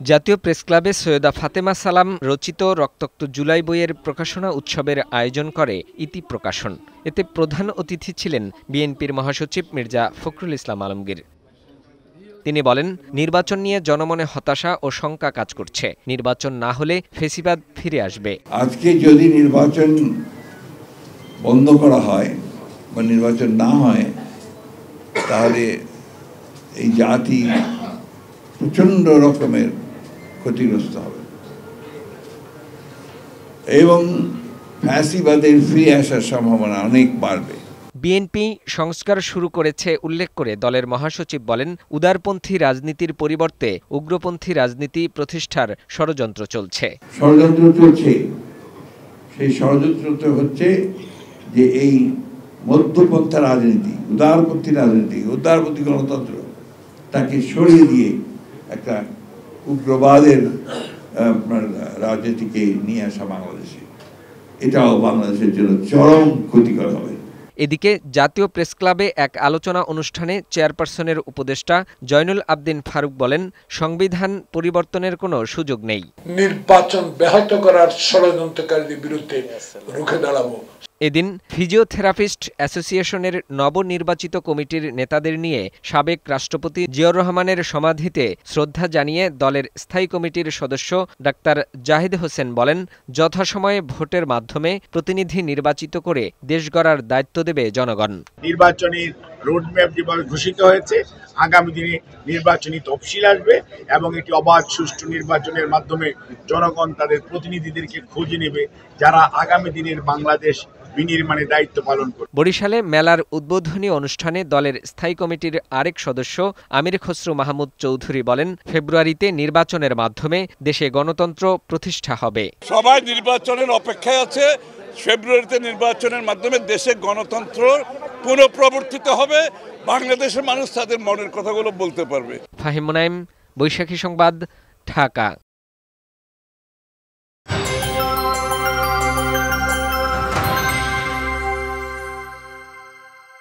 জাতীয় প্রেসক্লাবে সৈয়দা ফাতেমা সালাম রচিত রক্তাক্ত জুলাই বইয়ের প্রকাশনা উৎসবের আয়োজন করে ইতি প্রকাশন। এতে প্রধান অতিথি ছিলেন বিএনপির মহাসচিব মির্জা ফখরুল ইসলাম আলমগীর। তিনি বলেন, নির্বাচন নিয়ে জনমনে হতাশা ও শঙ্কা কাজ করছে। নির্বাচন না হলে ফেসিবাদ ফিরে আসবে। আজকে যদি নির্বাচন বন্ধ করা হয় বা নির্বাচন না হয়, তাহলে এই জাতি প্রচন্ড রকমের ক্ষতিগ্রস্ত হবে এবং ফ্যাসিবাদের ফিরে আসার সম্ভাবনা অনেক বাড়বে। বিএনপি সংস্কার শুরু করেছে উল্লেখ করে দলের মহাসচিব বলেন, উদারপন্থী রাজনীতির পরিবর্তে উগ্রপন্থী রাজনীতি প্রতিষ্ঠার ষড়যন্ত্র চলছে। সেই ষড়যন্ত্র হচ্ছে যে এই মধ্যপন্থা রাজনীতি, উদারপন্থী গণতন্ত্র তাকে সরিয়ে দিয়ে একটা উগ্রবাদের রাজনীতিকে নিয়ে আসা বাংলাদেশে, এটাও বাংলাদেশের জন্য চরম ক্ষতিকর হবে। এদিকে জাতীয় প্রেসক্লাবে এক আলোচনা অনুষ্ঠানে চেয়ারপারসনের উপদেষ্টা জয়নুল আবদিন ফারুক বলেন, সংবিধান পরিবর্তনের কোনো সুযোগ নেই। নির্বাচন ব্যাহত করার ষড়যন্ত্রকারীদের বিরুদ্ধে রুখে দাঁড়াবো। এদিন ফিজিওথেরাপিস্ট অ্যাসোসিয়েশনের নবনির্বাচিত কমিটির নেতাদের নিয়ে সাবেক রাষ্ট্রপতি জিয়াউর রহমানের সমাধিতে শ্রদ্ধা জানিয়ে দলের স্থায়ী কমিটির সদস্য ডাক্তার জাহিদ হোসেন বলেন, যথাসময়ে ভোটের মাধ্যমে প্রতিনিধি নির্বাচিত করে দেশ গড়ার দায়িত্ব দেবে জনগণ। নির্বাচনী রোডম্যাপ যেভাবে ঘোষিত হয়েছে, আগামী দিনে নির্বাচনী তফসিল আসবে এবং এটি অবাধ সুষ্ঠু নির্বাচনের মাধ্যমে জনগণ তাদের প্রতিনিধিদেরকে খুঁজে নেবে, যারা আগামী দিনের বাংলাদেশ বিনির্মাণে দায়িত্ব পালন করবে। বরিশালে মেলার উদ্বোধনী অনুষ্ঠানে দলের স্থায়ী কমিটির আরেক সদস্য আমির খসরু মাহমুদ চৌধুরী বলেন, ফেব্রুয়ারিতে নির্বাচনের মাধ্যমে দেশে গণতন্ত্র প্রতিষ্ঠা হবে। সবাই নির্বাচনের অপেক্ষায় আছে। ফেব্রুয়ারিতে নির্বাচনের মাধ্যমে দেশে গণতন্ত্র পুনঃপ্রবর্তিত হবে। বাংলাদেশের মানুষ তাদের মনের কথাগুলো বলতে পারবে। ফাহিম মুনাইম, বৈশাখী সংবাদ, ঢাকা।